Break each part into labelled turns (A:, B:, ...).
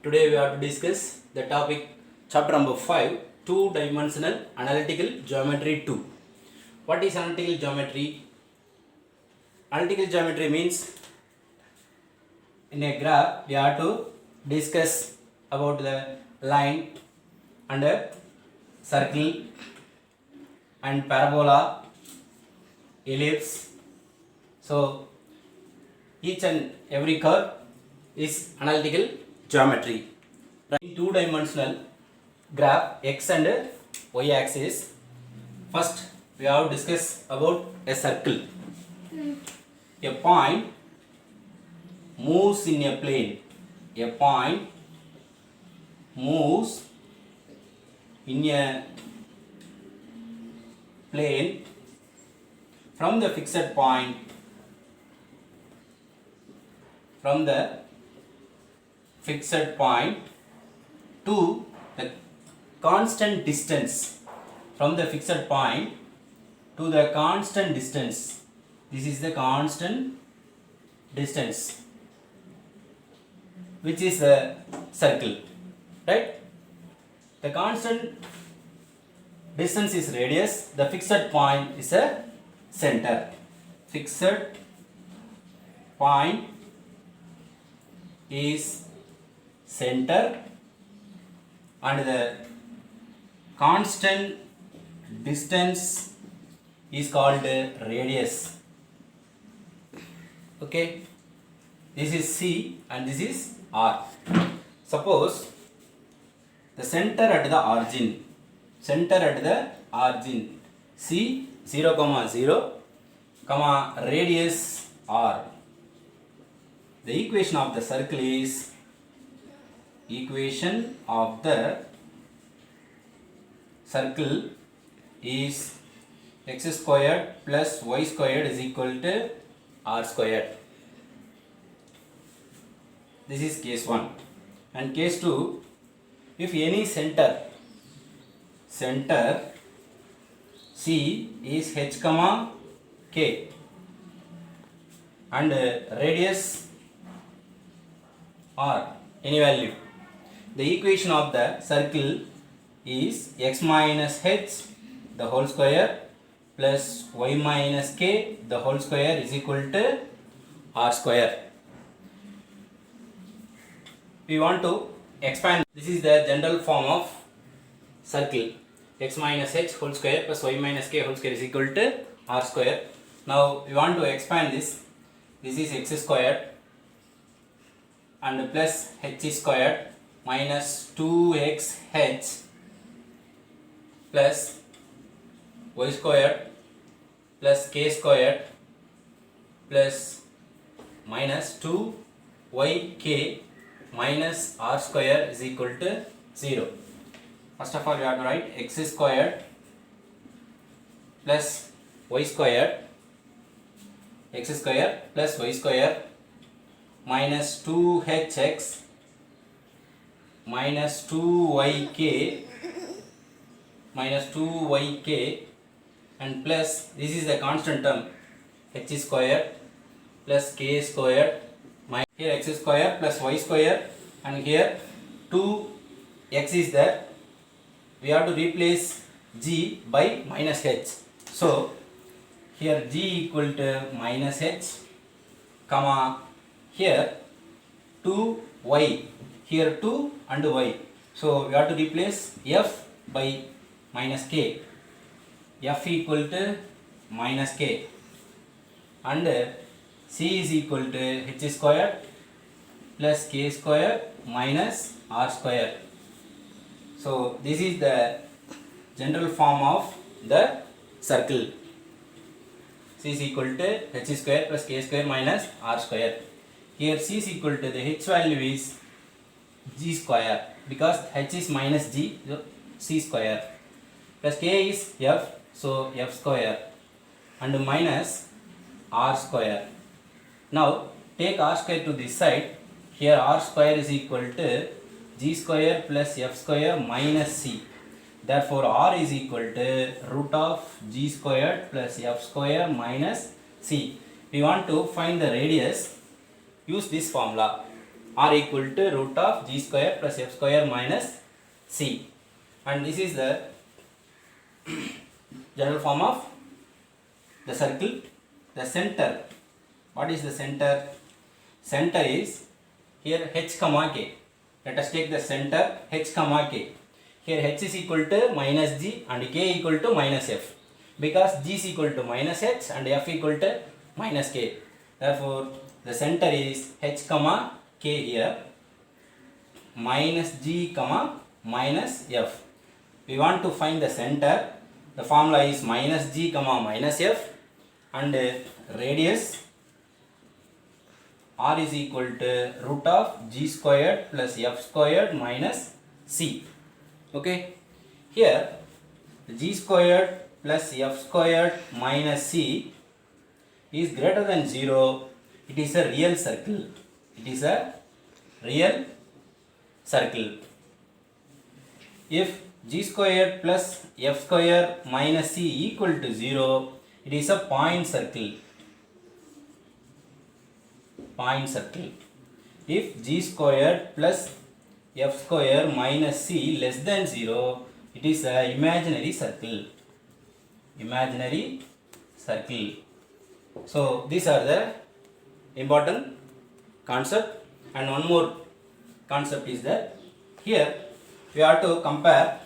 A: Today we have to discuss the topic chapter number 5, two-dimensional analytical geometry 2. What is analytical geometry? Analytical geometry means in a graph we have to discuss about the line and a circle and parabola, ellipse. So each and every curve is analytical geometry. In two-dimensional graph x and y axis, first we have to discuss about a circle. A point moves in a plane. A point moves in a plane from the fixed point to the constant distance from the fixed point to the constant distance. This is the constant distance, which is the circle, right? The constant distance is radius, the fixed point is a center. Fixed point is center and the constant distance is called radius. Okay, this is C and this is R. Suppose the center at the origin, C 0, 0, radius R. The equation of the circle is x squared plus y squared is equal to r squared. This is case 1. And case 2, if any center C is h, k and radius r, any value, the equation of the circle is x minus h the whole square plus y minus k the whole square is equal to r square. We want to expand. This is the general form of circle. X minus h whole square plus y minus k whole square is equal to r square. Now we want to expand this. This is x squared and plus h squared minus 2xh plus y squared plus k squared plus minus 2yk minus r square is equal to 0. First of all, we have to write x squared plus y squared minus 2hx minus 2yk and plus this is the constant term h squared plus k squared minus here x square plus y square and here 2x is there. We have to replace g by minus h. So here g equal to minus h, here 2y, here 2 and y. So we have to replace f by minus k, f equal to minus k and c is equal to h squared plus k squared minus r square. So this is the general form of the circle. C is equal to h square plus k square minus r square. Here c is equal to the h value is g square because h is minus g, so c square plus k is f, so f square and minus r square. Now take r square to this side. Here r square is equal to g square plus f square minus c. Therefore r is equal to root of g squared plus f square minus c. We want to find the radius, use this formula. r equal to root of g square plus f square minus c, and this is the general form of the circle. The center, what is the center? Center is here h comma k. Let us take the center h comma k. Here h is equal to minus g and k equal to minus f, because g is equal to minus h and f equal to minus k. Therefore, the center is h comma k here, minus g comma minus f. We want to find the center. The formula is minus g comma minus f, and radius r is equal to root of g squared plus f squared minus c. Okay, here g squared plus f squared minus c is greater than 0. It is a real circle. It is a real circle. If g squared plus f square minus c equal to 0, it is a point circle. Point circle. If g squared plus f square minus c less than 0, it is a imaginary circle. Imaginary circle. So these are the important concept, and one more concept is that here we have to compare.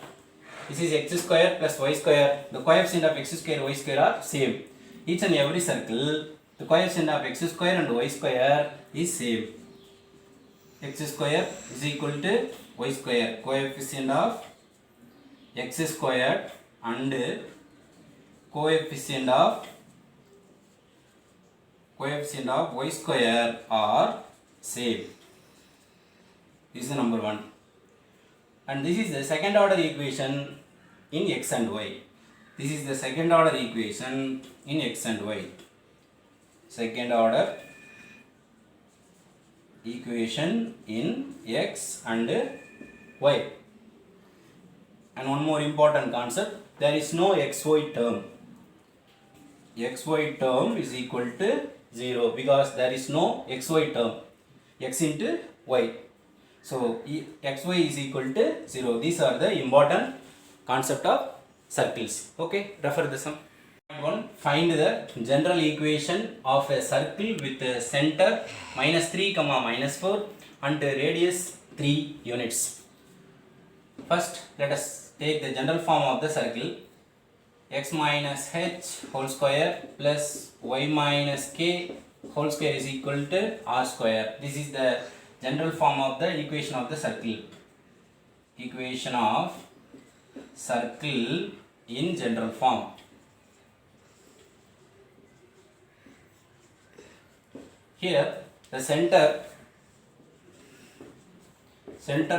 A: This is x square plus y square. The coefficient of x square y square are same. Each and every circle, the coefficient of x square and y square is same. X square is equal to y square. Coefficient of x square and coefficient of y square are same. This is the number 1. And this is the second order equation in x and y. This is the second order equation in x and y. Second order equation in x and y. And one more important concept, there is no xy term. Xy term is equal to 0 because there is no xy term. X into y. So xy is equal to 0. These are the important concept of circles. Okay, refer the sum. 1. Find the general equation of a circle with a center minus 3 comma minus 4 and radius 3 units. First, let us take the general form of the circle. X minus h whole square plus y minus k whole square is equal to r square. This is the general form of the equation of the circle. Equation of circle in general form. Here the center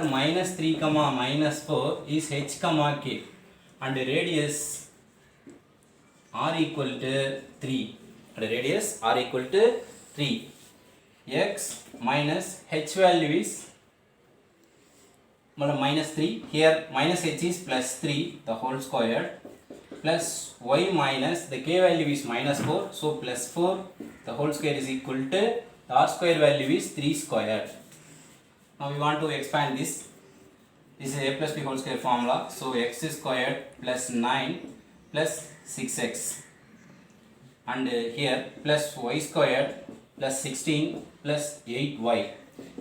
A: minus 3 comma minus 4 is h comma k, and radius r equal to 3. And radius r equal to 3. X minus h value is minus 3. Here minus h is plus 3 the whole square, plus y minus the k value is minus 4, so plus 4 the whole square is equal to the r square value is 3 square. Now we want to expand this. This is a plus b whole square formula, so x squared plus 9 plus 6x, and here plus y squared plus 16 plus 8y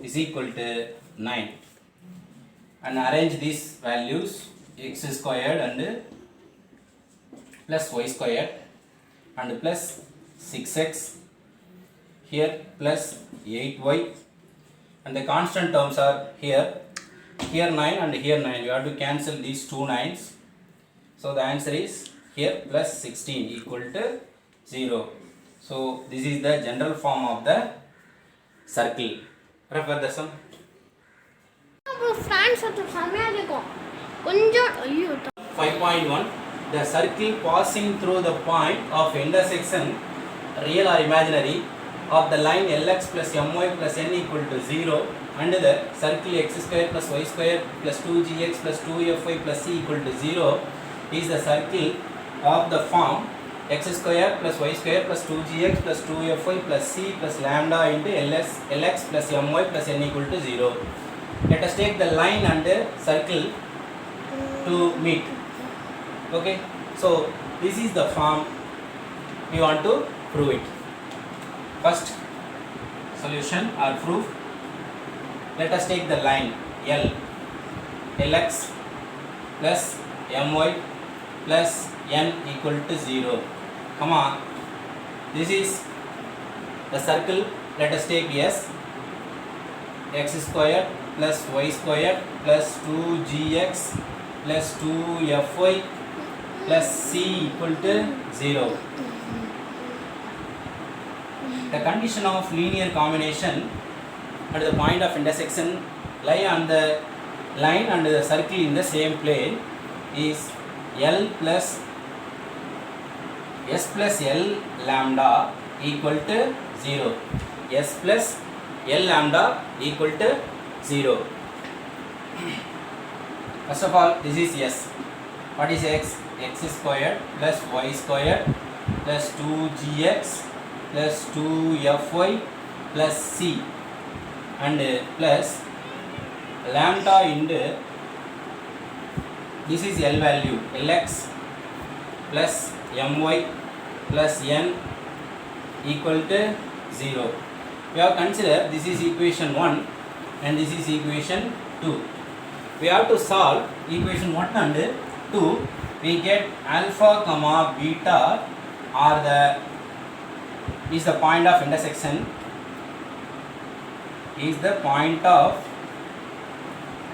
A: is equal to 9. And arrange these values, x squared and plus y squared and plus 6x, here plus 8y, and the constant terms are here 9 and here 9. You have to cancel these two 9s. So the answer is here plus 16 equal to 0. So this is the general form of the circle. Refer the sum. 5.1. The circle passing through the point of intersection, real or imaginary, of the line Lx plus My plus N equal to 0 and the circle x square plus y square plus 2gx plus 2fy plus c equal to 0 is the circle of the form x square plus y square plus 2gx plus 2fy plus c plus lambda into lx plus my plus n equal to 0. Let us take the line and the circle to meet. Okay, so this is the form we want to prove it. First solution or proof, let us take the line lx plus my plus n equal to 0, comma, this is the circle. Let us take s, x square plus y square plus 2gx plus 2fy plus c equal to 0. The condition of linear combination at the point of intersection lie on the line and the circle in the same plane is L plus S plus L lambda equal to 0. S plus L lambda equal to 0. First of all, this is S. What is X? X squared plus Y squared plus 2gx plus 2fy plus c and plus lambda into, this is L value, Lx plus my plus n equal to 0. We have considered this is equation 1 and this is equation 2. We have to solve equation 1 and 2. We get alpha comma beta are the is the point of intersection, is the point of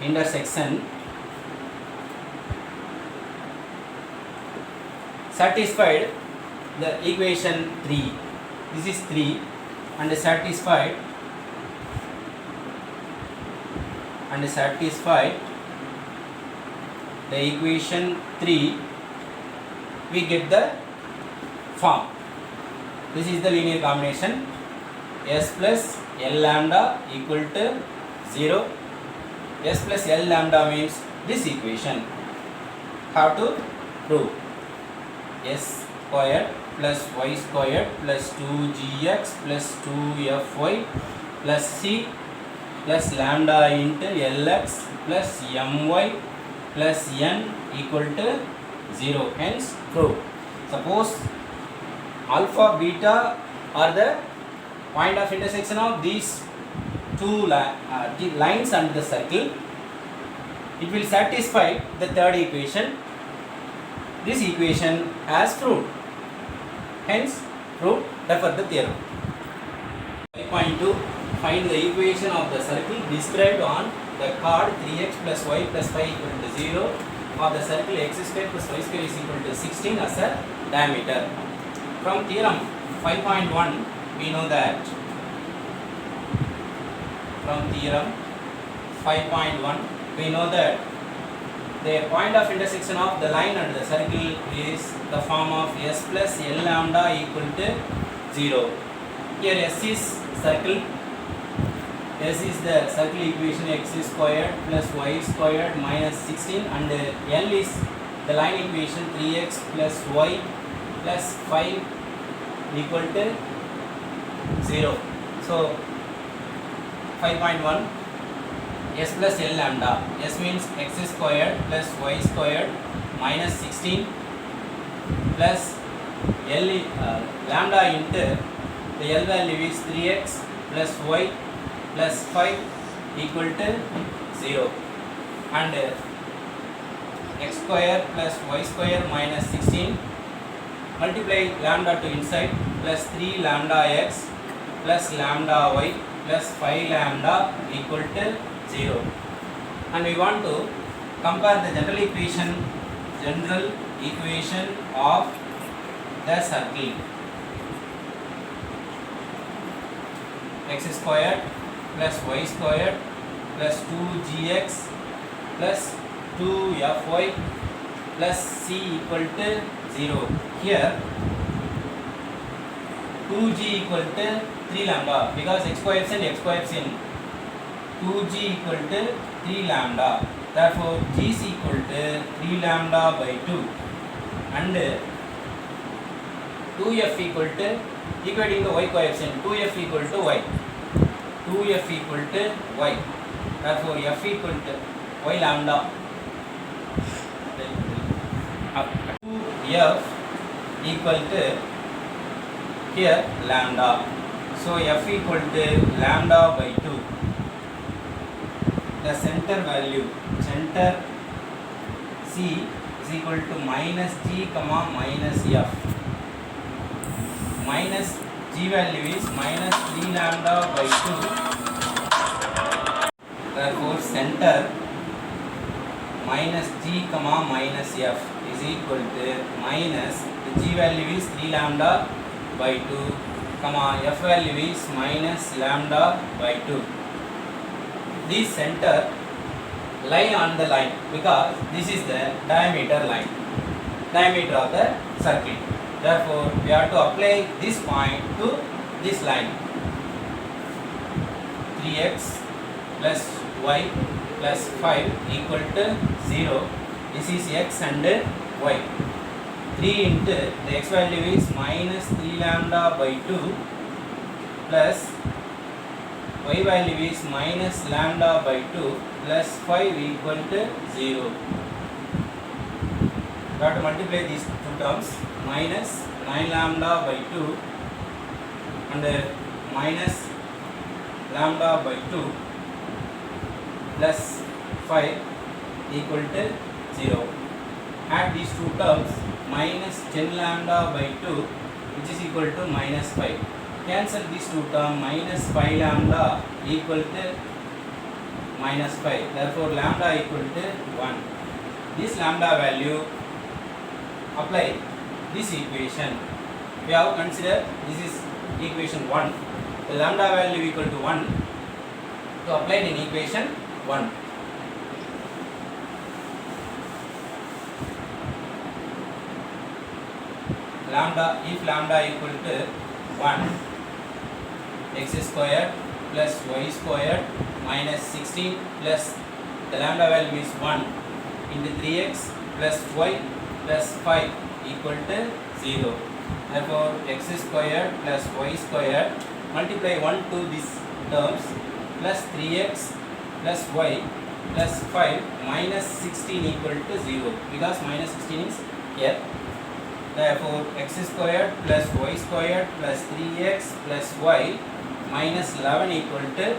A: intersection satisfied the equation 3. This is 3 and satisfied the equation 3, we get the form. This is the linear combination S plus L lambda equal to 0. S plus L lambda means this equation. How to prove? S squared plus y squared plus 2gx plus 2fy plus c plus lambda into lx plus my plus n equal to 0. Hence prove. Suppose alpha beta are the point of intersection of these two lines and the circle, it will satisfy the third equation. This equation has proved. Hence proved. Refer the theorem. 5.2, find the equation of the circle described on the card 3x plus y plus 5 equal to 0 of the circle x square plus y square is equal to 16 as a diameter. From theorem 5.1, we know that the point of intersection of the line and the circle is the form of S plus L lambda equal to 0. Here S is circle. S is the circle equation x squared plus y squared minus 16 and L is the line equation 3x plus y plus 5 equal to 0. So 5.1, S plus L lambda. S means x squared plus y squared minus 16 plus L lambda into the L value is 3x plus y plus 5 equal to 0 and x square plus y square minus 16 multiply lambda to inside plus 3 lambda x plus lambda y plus 5 lambda equal to 0. And we want to compare the general equation of the circle. X squared plus y squared plus 2gx plus 2fy plus c equal to 0. Here 2g equal to 3 lambda because x coefficient 2g equal to 3 lambda. Therefore g is equal to 3 lambda by 2 and 2f equal to, equating the y coefficient, 2f equal to y, 2f equal to y, therefore f equal to y lambda, 2f equal to here lambda, so f equal to lambda by 2. The center value, center C is equal to minus g comma minus f. Minus g value is minus 3 lambda by 2. Therefore center minus g comma minus f is equal to minus, the g value is 3 lambda by 2 comma f value is minus lambda by 2. This center lie on the line because this is the diameter line, diameter of the circle. Therefore, we have to apply this point to this line. 3x plus y plus 5 equal to 0. This is x and y. 3 into the x value is minus 3 lambda by 2 plus y value is minus lambda by 2 plus 5 equal to 0. We have to multiply these two terms, minus 9 lambda by 2 and minus lambda by 2 plus 5 equal to 0. Add these two terms, minus 10 lambda by 2 which is equal to minus 5. Cancel these two terms, minus 5 lambda equal to minus 5. Therefore, lambda equal to 1. This lambda value, apply this equation. We have considered this is equation 1. The lambda value equal to 1 to apply in equation 1. Lambda, if lambda equal to 1, x squared plus y squared minus 16 plus the lambda value is 1 into 3x plus y plus 5 equal to 0. Therefore, x squared plus y squared, multiply 1 to these terms, plus 3x plus y plus 5 minus 16 equal to 0 because minus 16 is here. Therefore, x squared plus y squared plus 3x plus y minus 11 equal to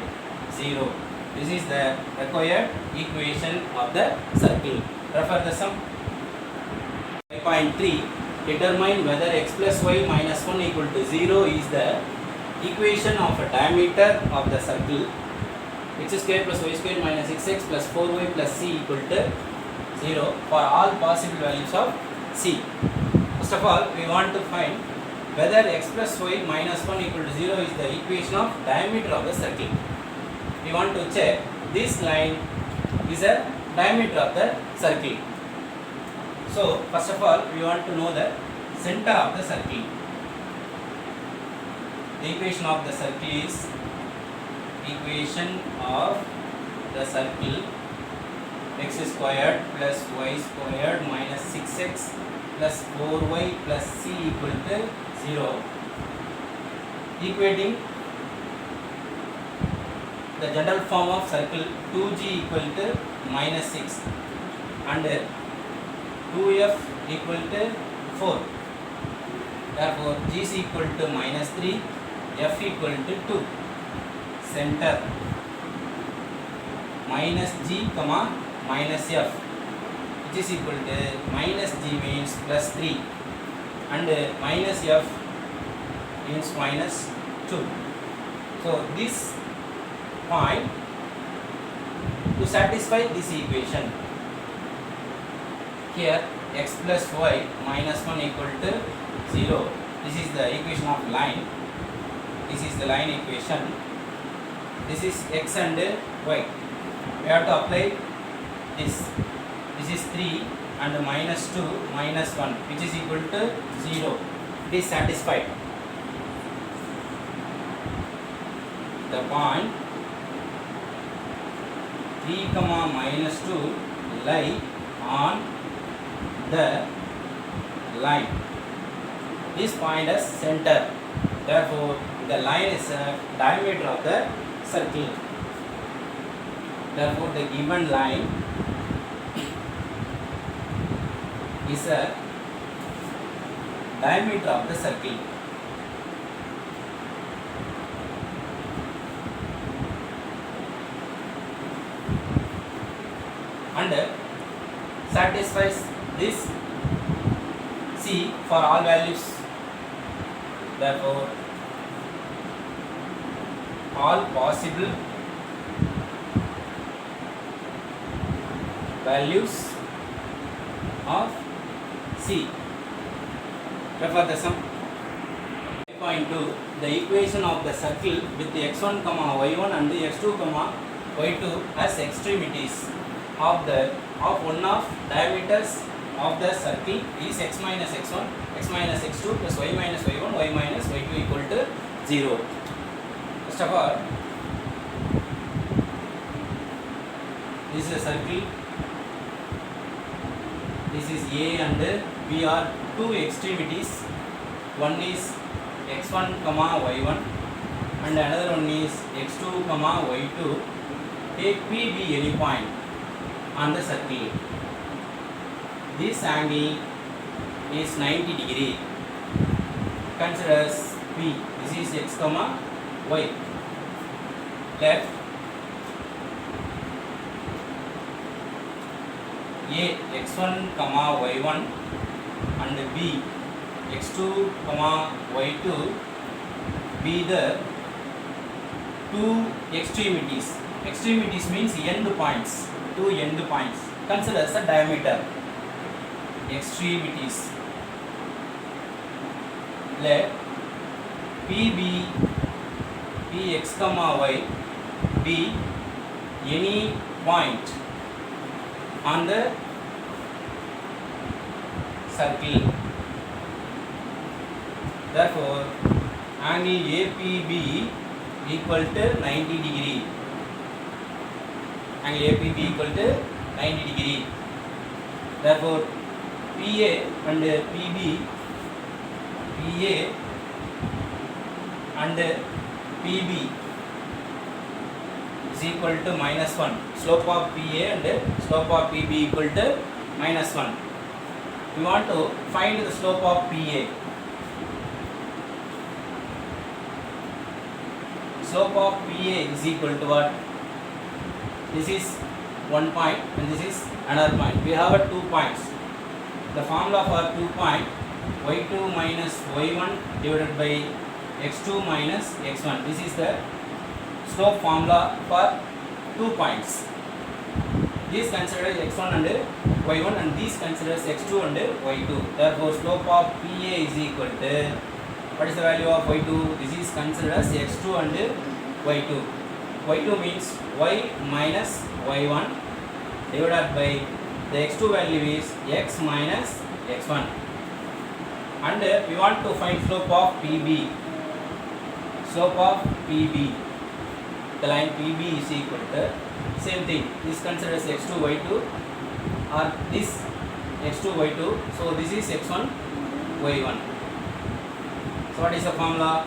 A: 0. This is the required equation of the circle. Refer the sum. 5.3. Determine whether x plus y minus 1 equal to 0 is the equation of a diameter of the circle. X square plus y square minus 6x plus 4y plus c equal to 0 for all possible values of c. First of all, we want to find whether x plus y minus 1 equal to 0 is the equation of diameter of the circle. We want to check this line is a diameter of the circle. So, first of all, we want to know the center of the circle. The equation of the circle is equation of the circle x squared plus y squared minus 6x plus 4y plus c equal to 0, equating the general form of circle 2g equal to minus 6 and 2f equal to 4. Therefore, g is equal to minus 3, f equal to 2. Center minus g comma minus f, which is equal to minus g means plus 3 and minus f means minus 2. So, this point to satisfy this equation, here x plus y minus 1 equal to 0. This is the equation of line. This is the line equation. This is x and y. We have to apply this. This is 3 and minus 2 minus 1 which is equal to 0. It is satisfied. The point 3 comma minus 2 lie on the line. this point as center. Therefore, the line is a diameter of the circle. Therefore, the given line is a diameter of the circle. And satisfies this C for all values. Therefore, all possible values of C. Refer the sum. 5.2. The equation of the circle with x1, y1 and x2, y2 as extremities of one of diameters of the circle is x minus x1, x minus x2 plus y minus y1, y minus y2 equal to 0. First of all, this is a circle. This is A and B are two extremities. One is x1, y1 and another one is x2, y2. Take P be any point on the circle. This angle is 90 degree. Consider as P. This is x, y. Let A x1, y1 and B x2, y2 be the two extremities. Extremities means end points. Two end points. Consider as a diameter. Extremities. Let P be Px, y be any point on the circle. Therefore, angle APB equal to 90 degree. Angle APB equal to 90 degree. Therefore, PA and PB, PA and PB is equal to -1. Slope of PA and slope of PB equal to -1. We want to find the slope of PA. Slope of PA is equal to what? This is one point and this is another point. We have 2 points. The formula for 2 point, y2 minus y1 divided by x2 minus x1. This is the slope formula for 2 points. This considers x1 and y1 and this considers x2 and y2. Therefore, slope of PA is equal to, what is the value of y2? This is considered as x2 and y2. y2 means y minus y1 divided by the x2 value is x minus x1. And we want to find slope of PB. Slope of PB. The line PB is equal to, same thing, this considers x2 y2 or this x2 y2. So this is x1 y1. So what is the formula?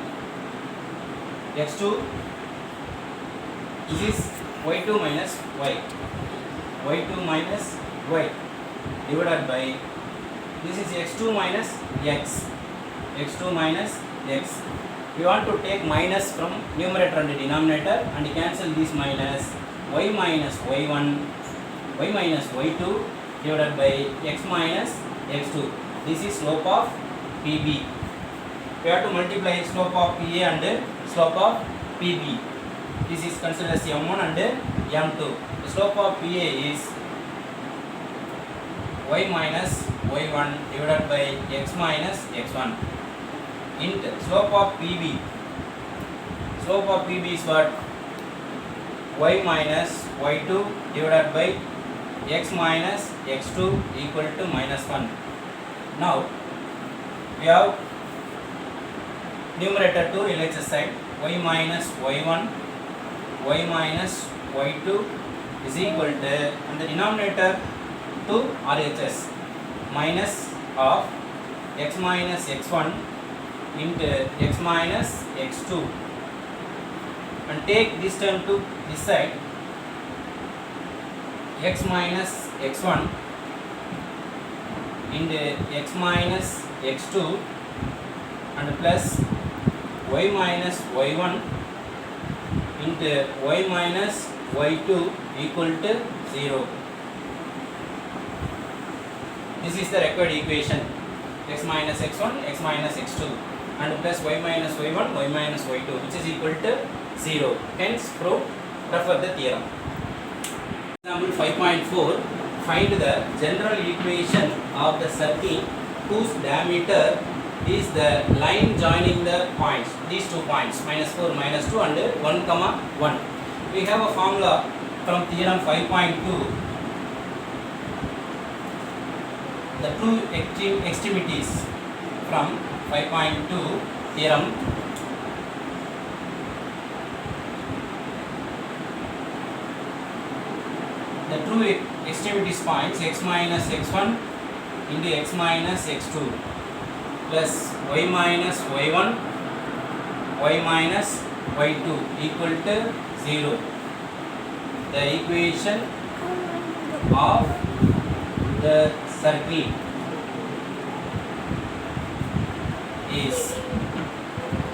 A: x2, this is y2 minus y. y2 minus y divided by, this is x2 minus x. x2 minus x. We want to take minus from numerator and denominator and cancel this minus. Y minus y1, y minus y2 divided by x minus x2. This is slope of PB. We have to multiply slope of PA and slope of PB. This is considered as M1 and M2. The slope of PA is y minus y1 divided by x minus x1. Int slope of PB. Slope of PB is what? Y minus y2 divided by x minus x2 equal to -1. Now we have numerator to LHS side. Y minus y1, y minus y2 is equal to, and the denominator to RHS, minus of x minus x1 into x minus x2 and take this term to this side, x minus x1 into x minus x2 and plus y minus y1 into y minus y2 equal to 0. This is the required equation, x minus x1, x minus x2 and plus y minus y1, y minus y2 which is equal to 0. Hence refer the theorem. Example 5.4. Find the general equation of the circle whose diameter is the line joining the points, these 2 points, minus 4, minus 2 and 1, 1. We have a formula from theorem 5.2. The two extremities from 5.2 theorem. The two extremities points x minus x1 into x minus x2 plus y minus y1, y minus y2 equal to 0. The equation of the circle is,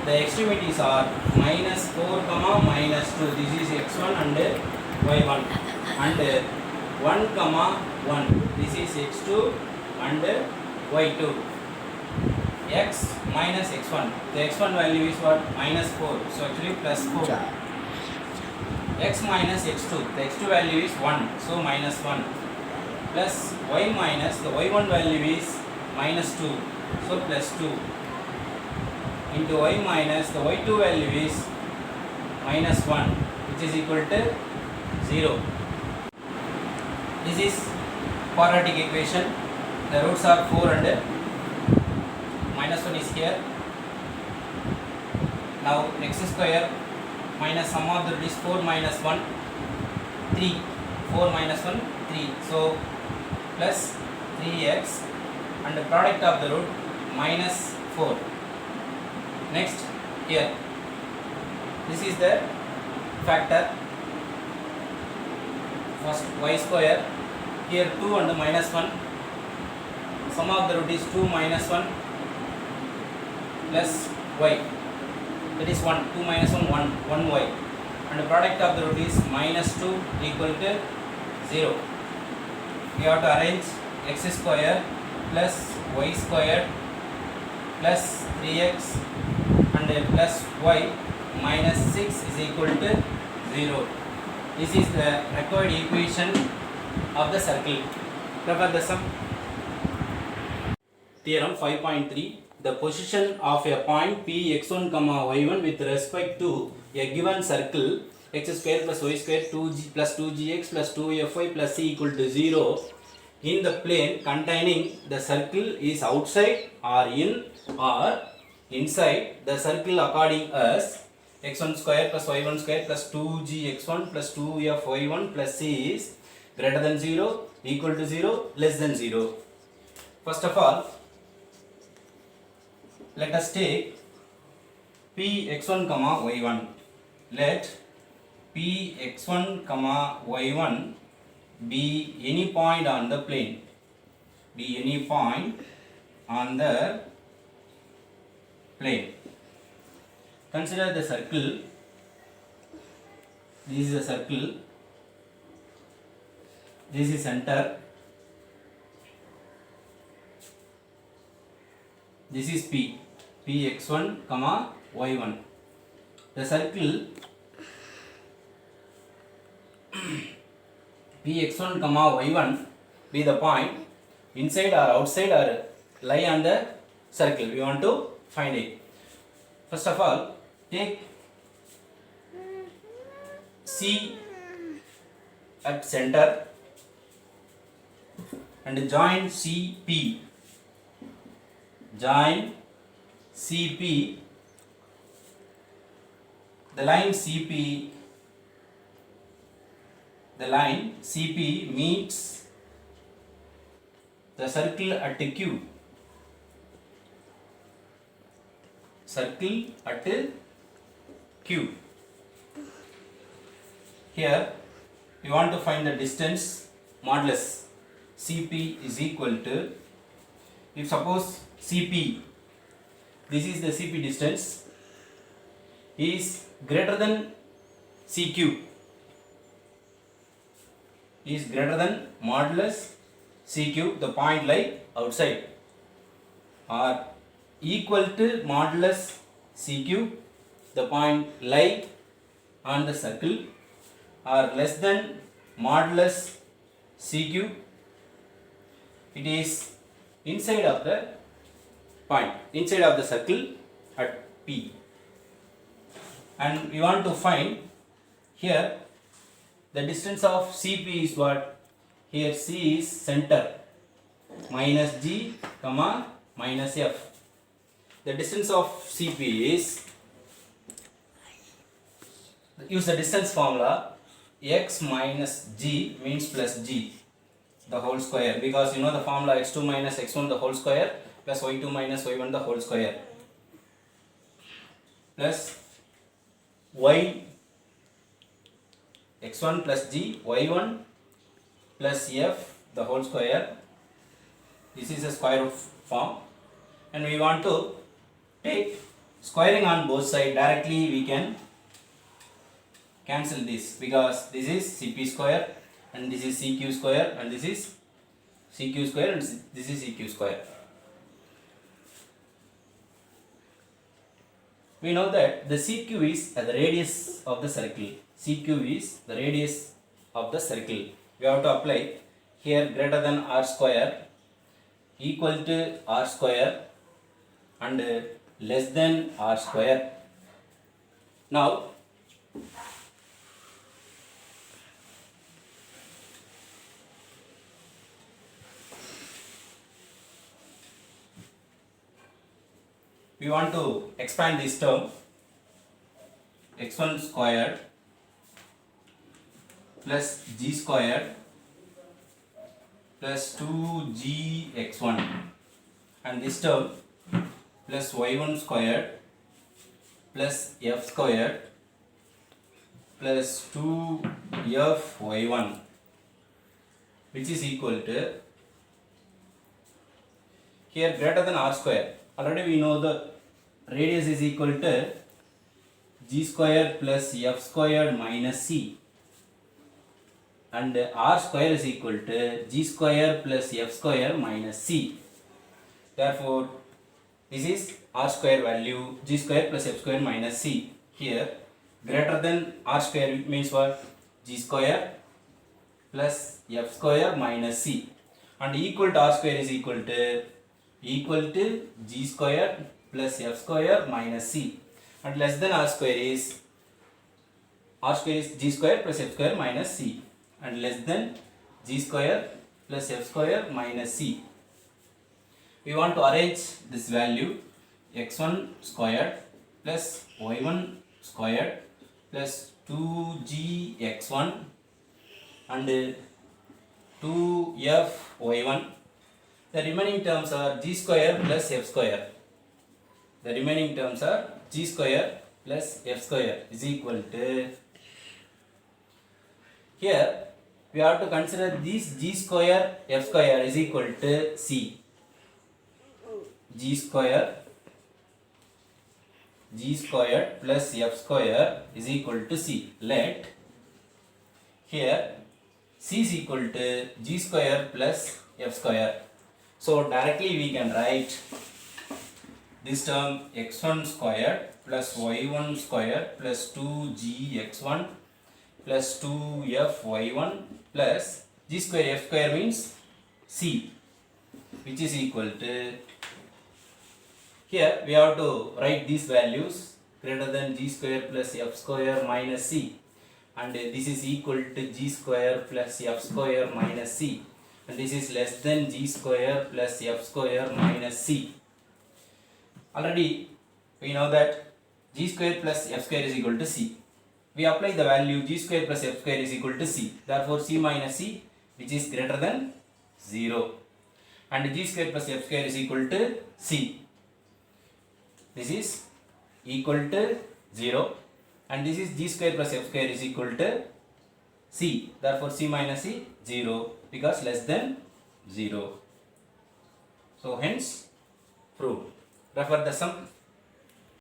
A: the extremities are minus 4 comma minus 2, this is x1 and y1 and 1 comma 1, this is x2 and y2. X minus x1, the x1 value is what? Minus 4, so actually plus 4. X minus x2, the x2 value is 1, so minus 1, plus y minus, the y1 value is minus 2, so plus 2, into y minus, the y2 value is minus 1, which is equal to 0. This is quadratic equation. The roots are 4 and minus 1 is here. Now x square minus sum of the root is 4 minus 1, 3. 4 minus 1, 3. So plus 3x and the product of the root minus 4. Next here, this is the factor. First y square, here 2 and minus 1. Sum of the root is 2 minus 1 plus y, that is 1, 2 minus 1, 1 y, and the product of the root is minus 2 equal to 0. We have to arrange x square plus y square plus 3x and plus y minus 6 is equal to 0. This is the required equation of the circle. Refer the sum. Theorem 5.3. The position of a point P x1, y1 with respect to a given circle x square plus y square 2g plus 2gx plus 2fy plus c equal to 0 in the plane containing the circle is outside or in or inside the circle according as x1 square plus y1 square plus 2gx1 plus 2fy1 plus c is greater than 0, equal to 0, less than 0. First of all, let us take P x1, y1. Let P x1, y1 be any point on the plane. Be any point on the plane. Consider the circle. This is a circle. This is center. This is P. P x1, y1. The circle P x1, y1 be the point inside or outside or lie on the circle. We want to find it. First of all, take C at center and join CP. Join CP. The line CP meets the circle at Q. circle at Q. Here we want to find the distance modulus Cp is equal to, if suppose Cp, this is the Cp distance, is greater than Cq, is greater than modulus Cq, the point lie outside, or equal to modulus Cq, the point lie on the circle, or less than modulus Cq, it is inside of the point, inside of the circle at P. And we want to find here the distance of Cp is what? Here C is center, minus G, comma, minus F. The distance of Cp is, use the distance formula, x minus G means plus G, the whole square, because you know the formula x2 minus x1 the whole square plus y2 minus y1 the whole square, plus y x1 plus G y1 plus F the whole square. This is a square root form, and we want to take squaring on both sides. Directly we can cancel this, because this is Cp square and this is Cq square and this is Cq square and this is Cq square. We know that the Cq is the radius of the circle. Cq is the radius of the circle. We have to apply here greater than r square, equal to r square, and less than r square. Now we want to expand this term, x1 squared plus g squared plus 2gx1, and this term plus y1 squared plus f squared plus 2fy1, which is equal to, here greater than r square. Already we know the radius is equal to g square plus f squared minus c, and r square is equal to g square plus f square minus c. Therefore this is r square value, g square plus f square minus c. Here greater than r square means what? G square plus f square minus c, and equal to r square is equal to g square plus f square minus c, and less than r square is g square plus f square minus c, and less than g square plus f square minus c. We want to arrange this value, x1 squared plus y1 squared plus 2gx1 and 2fy1. The remaining terms are g square plus f square. The remaining terms are g square plus f square is equal to, here we have to consider this g square f square is equal to c. G square plus f square is equal to c. Let here c is equal to g square plus f square. So directly we can write this term x1 squared plus y1 squared plus 2gx1 plus 2fy1 plus g square f square means c, which is equal to, here we have to write these values, greater than g square plus f square minus c, and this is equal to g square plus f square minus c, and this is less than g square plus f square minus c. Already we know that g square plus f square is equal to c. We apply the value g square plus f square is equal to c. Therefore c minus c, which is greater than 0, and g square plus f square is equal to c. This is equal to 0 and this is g square plus f square is equal to c. Therefore c minus c 0 because less than 0. So hence proved. Refer the sum.